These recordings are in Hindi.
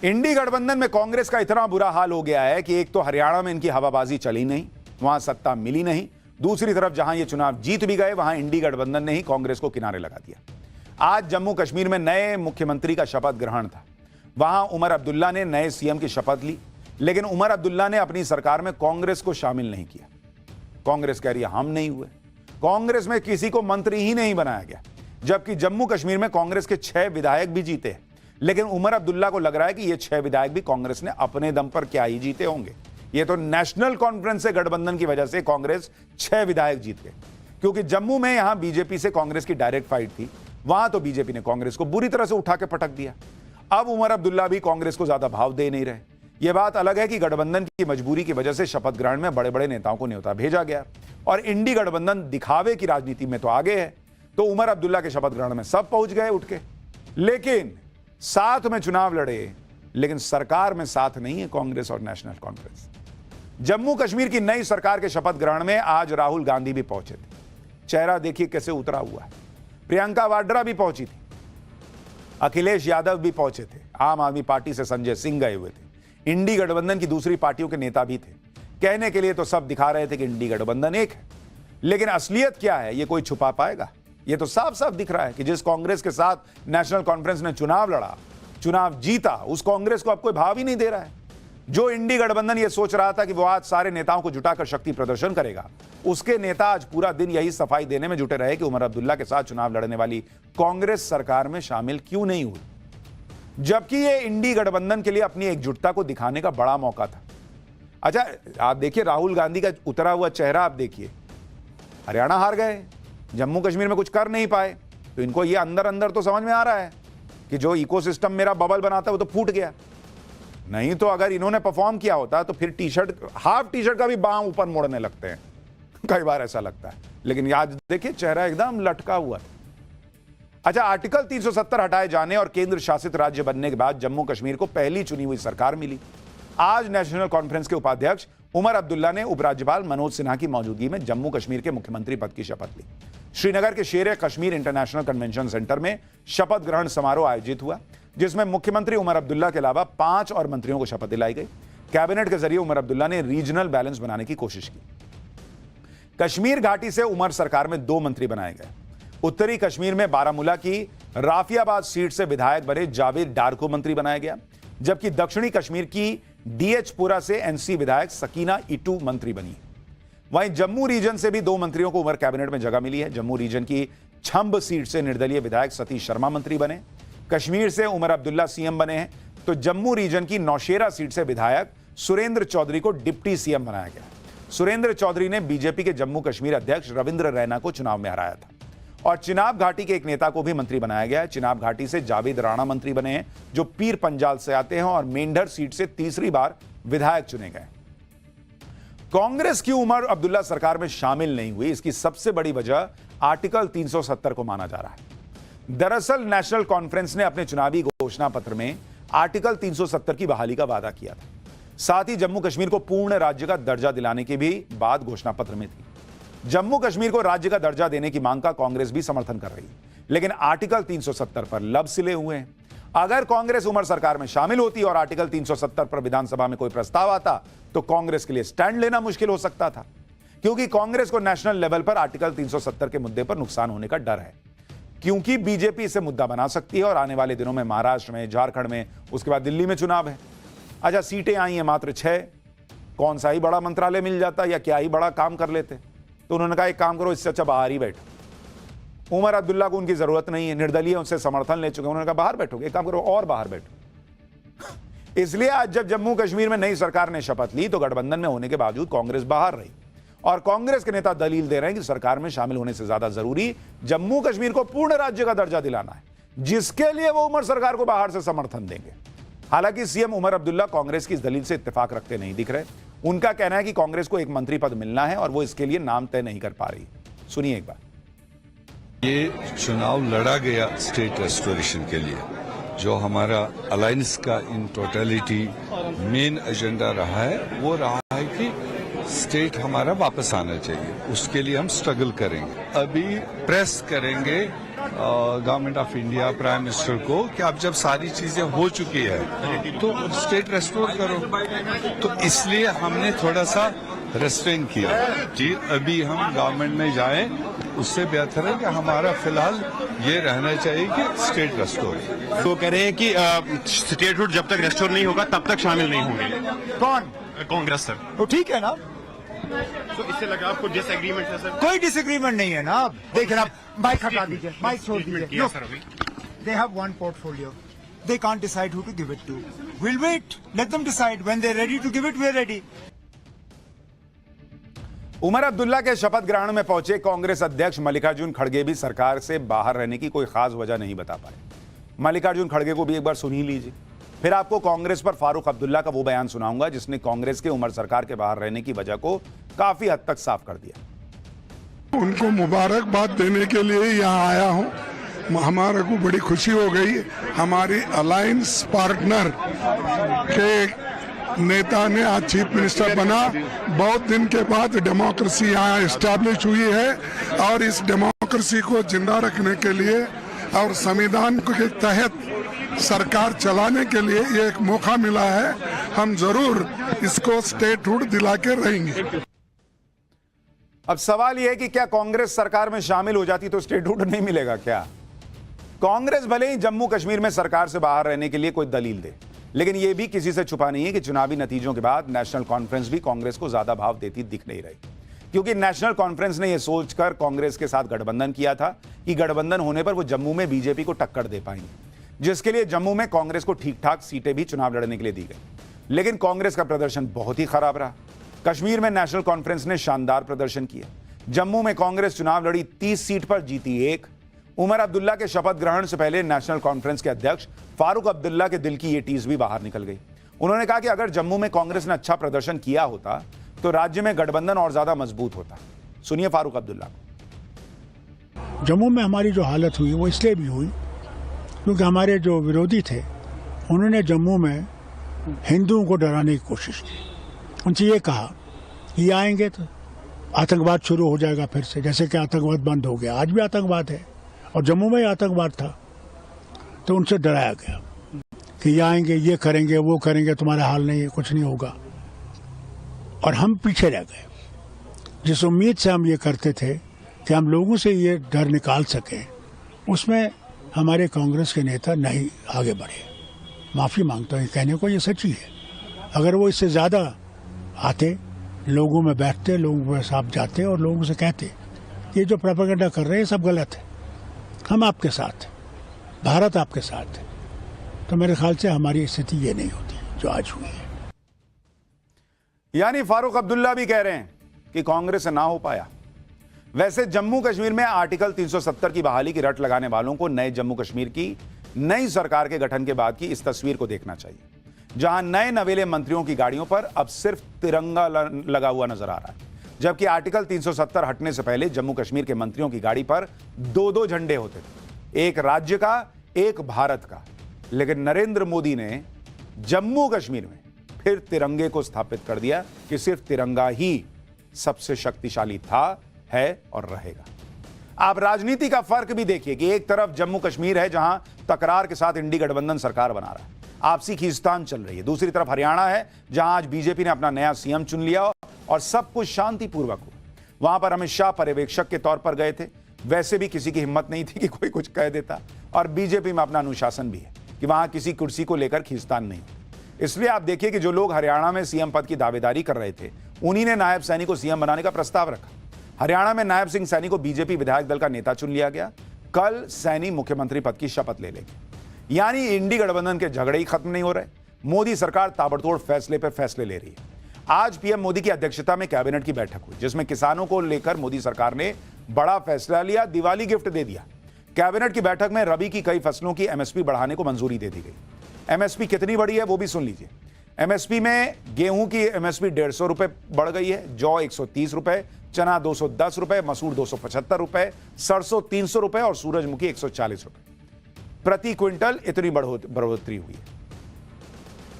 इंडी गठबंधन में कांग्रेस का इतना बुरा हाल हो गया है कि एक तो हरियाणा में इनकी हवाबाजी चली नहीं, वहां सत्ता मिली नहीं। दूसरी तरफ जहां ये चुनाव जीत भी गए, वहां इंडी गठबंधन ने ही कांग्रेस को किनारे लगा दिया। आज जम्मू कश्मीर में नए मुख्यमंत्री का शपथ ग्रहण था। वहां उमर अब्दुल्ला ने नए सीएम की शपथ ली, लेकिन उमर अब्दुल्ला ने अपनी सरकार में कांग्रेस को शामिल नहीं किया। कांग्रेस कह रही है हम नहीं हुए, कांग्रेस में किसी को मंत्री ही नहीं बनाया गया। जबकि जम्मू कश्मीर में कांग्रेस के 6 विधायक भी जीते हैं, लेकिन उमर अब्दुल्ला को लग रहा है कि ये 6 विधायक भी कांग्रेस ने अपने दम पर क्या ही जीते होंगे। ये तो नेशनल कॉन्फ्रेंस से गठबंधन की वजह से कांग्रेस 6 विधायक जीत गए, क्योंकि जम्मू में यहां बीजेपी से कांग्रेस की डायरेक्ट फाइट थी। वहां तो बीजेपी ने कांग्रेस को बुरी तरह से उठा के पटक दिया। अब उमर अब्दुल्ला भी कांग्रेस को ज्यादा भाव दे नहीं रहे। यह बात अलग है कि गठबंधन की मजबूरी की वजह से शपथ ग्रहण में बड़े बड़े नेताओं को न्योता भेजा गया और इंडी गठबंधन दिखावे की राजनीति में तो आगे है, तो उमर अब्दुल्ला के शपथ ग्रहण में सब पहुंच गए उठ के। लेकिन साथ में चुनाव लड़े, लेकिन सरकार में साथ नहीं है कांग्रेस और नेशनल कॉन्फ्रेंस। जम्मू कश्मीर की नई सरकार के शपथ ग्रहण में आज राहुल गांधी भी पहुंचे थे। चेहरा देखिए कैसे उतरा हुआ है। प्रियंका वाड्रा भी पहुंची थी, अखिलेश यादव भी पहुंचे थे, आम आदमी पार्टी से संजय सिंह गए हुए थे, इंडी गठबंधन की दूसरी पार्टियों के नेता भी थे। कहने के लिए तो सब दिखा रहे थे कि इंडी गठबंधन एक है, लेकिन असलियत क्या है ये कोई छुपा पाएगा? ये तो साफ साफ दिख रहा है कि जिस कांग्रेस के साथ नेशनल कॉन्फ्रेंस ने चुनाव लड़ा, चुनाव जीता, उस कांग्रेस को अब कोई भाव ही नहीं दे रहा है। जो इंडी गठबंधन ये सोच रहा था कि वो आज सारे नेताओं को जुटाकर शक्ति प्रदर्शन करेगा, उसके नेता आज पूरा दिन यही सफाई देने में जुटे रहे कि उमर अब्दुल्ला के साथ चुनाव लड़ने वाली कांग्रेस सरकार में शामिल क्यों नहीं हुई। जबकि ये इंडी गठबंधन के लिए अपनी एकजुटता को दिखाने का बड़ा मौका था। अच्छा, आप देखिए राहुल गांधी का उतरा हुआ चेहरा, आप देखिए। हरियाणा हार गए, जम्मू कश्मीर में कुछ कर नहीं पाए, तो इनको ये अंदर अंदर तो समझ में आ रहा है कि जो इकोसिस्टम मेरा बबल बनाता है वो तो फूट गया। नहीं तो अगर इन्होंने परफॉर्म किया होता तो फिर टी-शर्ट, हाफ टी-शर्ट का भी बांह ऊपर मोड़ने लगते हैं, कई बार ऐसा लगता है। लेकिन आज देखिए चेहरा एकदम लटका हुआ है। अच्छा, आर्टिकल 370 हटाए जाने और केंद्र शासित राज्य बनने के बाद जम्मू कश्मीर को पहली चुनी हुई सरकार मिली। आज नेशनल कॉन्फ्रेंस के उपाध्यक्ष उमर अब्दुल्ला ने उपराज्यपाल मनोज सिन्हा की मौजूदगी में जम्मू कश्मीर के मुख्यमंत्री पद की शपथ ली। श्रीनगर के शेर कश्मीर इंटरनेशनल कन्वेंशन सेंटर में शपथ ग्रहण समारोह आयोजित हुआ, जिसमें मुख्यमंत्री उमर अब्दुल्ला के अलावा 5 और मंत्रियों को शपथ दिलाई गई। कैबिनेट के जरिए उमर अब्दुल्ला ने रीजनल बैलेंस बनाने की कोशिश की। कश्मीर घाटी से उमर सरकार में 2 मंत्री बनाए गए। उत्तरी कश्मीर में बारामूला की राफियाबाद सीट से विधायक बने जावेद डार को मंत्री बनाया गया, जबकि दक्षिणी कश्मीर की डीएचपुरा से एनसी विधायक सकीना इटू मंत्री बनी। वहीं जम्मू रीजन से भी 2 मंत्रियों को उमर कैबिनेट में जगह मिली है। जम्मू रीजन की छंब सीट से निर्दलीय विधायक सतीश शर्मा मंत्री बने। कश्मीर से उमर अब्दुल्ला सीएम बने हैं, तो जम्मू रीजन की नौशेरा सीट से विधायक सुरेंद्र चौधरी को डिप्टी सीएम बनाया गया। सुरेंद्र चौधरी ने बीजेपी के जम्मू कश्मीर अध्यक्ष रविंद्र रैना को चुनाव में हराया था। और चिनाब घाटी के एक नेता को भी मंत्री बनाया गया है। चिनाब घाटी से जावेद राणा मंत्री बने हैं, जो पीर पंजाल से आते हैं और मेंढर सीट से तीसरी बार विधायक चुने गए। कांग्रेस की उमर अब्दुल्ला सरकार में शामिल नहीं हुई, इसकी सबसे बड़ी वजह आर्टिकल 370 को माना जा रहा है। दरअसल नेशनल कॉन्फ्रेंस ने अपने चुनावी घोषणा पत्र में आर्टिकल 370 की बहाली का वादा किया था। साथ ही जम्मू कश्मीर को पूर्ण राज्य का दर्जा दिलाने की भी बात घोषणा पत्र में थी। जम्मू कश्मीर को राज्य का दर्जा देने की मांग का कांग्रेस भी समर्थन कर रही है, लेकिन आर्टिकल 370 पर लब सिले हुए हैं। अगर कांग्रेस उमर सरकार में शामिल होती और आर्टिकल 370 पर विधानसभा में कोई प्रस्ताव आता, तो कांग्रेस के लिए स्टैंड लेना मुश्किल हो सकता था, क्योंकि कांग्रेस को नेशनल लेवल पर आर्टिकल 370 के मुद्दे पर नुकसान होने का डर है, क्योंकि बीजेपी इसे मुद्दा बना सकती है और आने वाले दिनों में महाराष्ट्र में, झारखंड में, उसके बाद दिल्ली में चुनाव है। अच्छा, सीटें आई हैं मात्र 6, कौन सा ही बड़ा मंत्रालय मिल जाता या क्या ही बड़ा काम कर लेते। तो उन्होंने कहा एक काम करो, इससे अच्छा बाहर ही बैठो। उमर अब्दुल्ला को उनकी जरूरत नहीं है, निर्दलीय उनसे समर्थन ले चुके हैं। उन्होंने कहा बाहर बैठोगे, एक काम करो और बाहर बैठो। इसलिए आज जब जम्मू कश्मीर में नई सरकार ने शपथ ली, तो गठबंधन में होने के बावजूद कांग्रेस बाहर रही और कांग्रेस के नेता दलील दे रहे हैं कि सरकार में शामिल होने से ज्यादा जरूरी जम्मू कश्मीर को पूर्ण राज्य का दर्जा दिलाना है, जिसके लिए वो उमर सरकार को बाहर से समर्थन देंगे। हालांकि सीएम उमर अब्दुल्ला कांग्रेस की इस दलील से इत्तेफाक रखते नहीं दिख रहे। उनका कहना है कि कांग्रेस को एक मंत्री पद मिलना है और वो इसके लिए नाम तय नहीं कर पा रही। सुनिए एक बार। ये चुनाव लड़ा गया स्टेट रेस्टोरेशन के लिए, जो हमारा अलायंस का इन टोटलिटी मेन एजेंडा रहा है, वो रहा है कि स्टेट हमारा वापस आना चाहिए। उसके लिए हम स्ट्रगल करेंगे, अभी प्रेस करेंगे government of India, prime minister को कि अब जब सारी चीजें हो चुकी है तो स्टेट रेस्टोर करो। तो इसलिए हमने थोड़ा सा रेस्ट्रेन किया कि अभी हम गवर्नमेंट में जाएं, उससे बेहतर है कि हमारा फिलहाल ये रहना चाहिए कि स्टेट रेस्टोर। तो कह रहे हैं कि स्टेटहुड जब तक रेस्टोर नहीं होगा तब तक शामिल नहीं होंगे। कौन? कांग्रेस सर। तो ठीक है ना, तो इससे लगा आपको डिसएग्रीमेंट है सर? कोई डिसएग्रीमेंट नहीं है ना। देखिए ना, माइक हटा दीजिए, माइक छोड़ दीजिए। सर अभी They have one portfolio. They can't decide who to give it to. We'll wait. Let them decide. When they're ready to give it, we're ready. Omar Abdullah के शपथ ग्रहण में पहुंचे कांग्रेस अध्यक्ष मल्लिकार्जुन खड़गे भी सरकार से बाहर रहने की कोई खास वजह नहीं बता पाए। मल्लिकार्जुन खड़गे को भी एक बार सुन ही लीजिए, फिर आपको कांग्रेस पर फारूक अब्दुल्ला का वो बयान सुनाऊंगा जिसने कांग्रेस के उमर सरकार के बाहर रहने की वजह को काफी हद तक साफ कर दिया। उनको मुबारकबाद देने के लिए यहाँ आया हूँ। हमारे को बड़ी खुशी हो गई। हमारी अलायंस पार्टनर के नेता ने आज चीफ मिनिस्टर बना। बहुत दिन के बाद डेमोक्रेसी यहाँ एस्टैब्लिश हुई है और इस डेमोक्रेसी को जिंदा रखने के लिए और संविधान के तहत सरकार चलाने के लिए ये एक मौका मिला है। हम जरूर इसको स्टेटहुड दिला के रहेंगे। अब सवाल यह है कि क्या कांग्रेस सरकार में शामिल हो जाती तो स्टेटहुड नहीं मिलेगा क्या? कांग्रेस भले ही जम्मू कश्मीर में सरकार से बाहर रहने के लिए कोई दलील दे, लेकिन यह भी किसी से छुपा नहीं है कि चुनावी नतीजों के बाद नेशनल कॉन्फ्रेंस भी कांग्रेस को ज्यादा भाव देती दिख नहीं रही, क्योंकि नेशनल कॉन्फ्रेंस ने यह सोचकर कांग्रेस के साथ गठबंधन किया था कि गठबंधन होने पर वो जम्मू में बीजेपी को टक्कर दे पाएंगे, जिसके लिए जम्मू में कांग्रेस को ठीक ठाक सीटें भी चुनाव लड़ने के लिए दी गई। लेकिन कांग्रेस का प्रदर्शन बहुत ही खराब रहा। कश्मीर में नेशनल कॉन्फ्रेंस ने शानदार प्रदर्शन किया। जम्मू में कांग्रेस चुनाव लड़ी, 30 सीट पर जीती 1। उमर अब्दुल्ला के शपथ ग्रहण से पहले नेशनल कॉन्फ्रेंस के अध्यक्ष फारूक अब्दुल्ला के दिल की ये टीस भी बाहर निकल गई। उन्होंने कहा कि अगर जम्मू में कांग्रेस ने अच्छा प्रदर्शन किया होता तो राज्य में गठबंधन और ज्यादा मजबूत होता। सुनिए फारूक अब्दुल्ला को। जम्मू में हमारी जो हालत हुई वो इसलिए भी हुई क्योंकि हमारे जो विरोधी थे उन्होंने जम्मू में हिंदुओं को डराने की कोशिश की। उनसे ये कहा ये आएंगे तो आतंकवाद शुरू हो जाएगा फिर से, जैसे कि आतंकवाद बंद हो गया। आज भी आतंकवाद है और जम्मू में ही आतंकवाद था, तो उनसे डराया गया कि ये आएंगे, ये करेंगे, वो करेंगे, तुम्हारा हाल नहीं है, कुछ नहीं होगा। और हम पीछे रह गए। जिस उम्मीद से हम ये करते थे कि हम लोगों से ये डर निकाल सकें, उसमें हमारे कांग्रेस के नेता नहीं आगे बढ़े। माफ़ी मांगता हूँ कहने को, ये सच्ची है। अगर वो इससे ज़्यादा आते, लोगों में बैठते, लोगों के साथ जाते और लोगों से कहते ये जो प्रोपेगेंडा कर रहे हैं सब गलत है, हम आपके साथ हैं, भारत आपके साथ है, तो मेरे ख्याल से हमारी स्थिति ये नहीं होती जो आज हुई है। यानी फारूक अब्दुल्ला भी कह रहे हैं कि कांग्रेस से ना हो पाया। वैसे जम्मू कश्मीर में आर्टिकल 370 की बहाली की रट लगाने वालों को नए जम्मू कश्मीर की नई सरकार के गठन के बाद की इस तस्वीर को देखना चाहिए, जहां नए नवेले मंत्रियों की गाड़ियों पर अब सिर्फ तिरंगा लगा हुआ नजर आ रहा है, जबकि आर्टिकल 370 हटने से पहले जम्मू कश्मीर के मंत्रियों की गाड़ी पर 2-2 झंडे होते थे, एक राज्य का, एक भारत का। लेकिन नरेंद्र मोदी ने जम्मू कश्मीर में फिर तिरंगे को स्थापित कर दिया कि सिर्फ तिरंगा ही सबसे शक्तिशाली था, है और रहेगा। आप राजनीति का फर्क भी देखिए कि एक तरफ जम्मू कश्मीर है जहां तकरार के साथ इंडी गठबंधन सरकार बना रहा है, आपसी खींचतान चल रही है। दूसरी तरफ हरियाणा है जहां आज बीजेपी ने अपना नया सीएम चुन लिया और सब कुछ शांतिपूर्वक हो। वहां पर अमित शाह पर्यवेक्षक के तौर पर गए थे। वैसे भी किसी की हिम्मत नहीं थी कि कोई कुछ कह देता, और बीजेपी में अपना अनुशासन भी है कि वहां किसी कुर्सी को लेकर खींचतान नहीं। इसलिए आप देखिए कि जो लोग हरियाणा में सीएम पद की दावेदारी कर रहे थे, उन्हीं ने नायब सैनी को सीएम बनाने का प्रस्ताव रखा। हरियाणा में नायब सिंह सैनी को बीजेपी विधायक दल का नेता चुन लिया गया। कल सैनी मुख्यमंत्री पद की शपथ ले लेंगे। यानी इंडी गठबंधन के झगड़े ही खत्म नहीं हो रहे। मोदी सरकार ताबड़तोड़ फैसले पर फैसले ले रही है। आज पीएम मोदी की अध्यक्षता में कैबिनेट की बैठक हुई, जिसमें किसानों को लेकर मोदी सरकार ने बड़ा फैसला लिया, दिवाली गिफ्ट दे दिया। कैबिनेट की बैठक में रबी की कई फसलों की एमएसपी बढ़ाने को मंजूरी दे दी गई। एमएसपी कितनी बढ़ी है वो भी सुन लीजिए। एमएसपी में गेहूं की एमएसपी 150 रुपए बढ़ गई है, जौ 130 रुपए, चना 210 रुपए, मसूर 275 रुपए, सरसों 300 रुपए और सूरजमुखी 140 रुपए प्रति क्विंटल। इतनी बढ़ोतरी हुई है।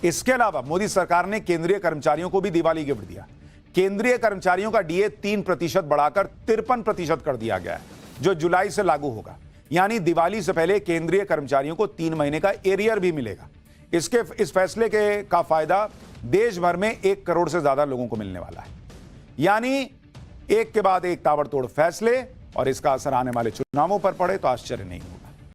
इसके अलावा मोदी सरकार ने केंद्रीय कर्मचारियों को भी दिवाली गिफ्ट दिया। केंद्रीय कर्मचारियों का डीए 3% बढ़ाकर 53% कर दिया गया है, जो जुलाई से लागू होगा। यानी दिवाली से पहले केंद्रीय कर्मचारियों को 3 महीने का एरियर भी मिलेगा। इस फैसले का फायदा देश भर में 1 करोड़ से ज्यादा लोगों को मिलने वाला है। यानी एक के बाद एक ताबड़तोड़ फैसले, और इसका असर आने वाले चुनावों पर पड़े तो आश्चर्य नहीं होगा।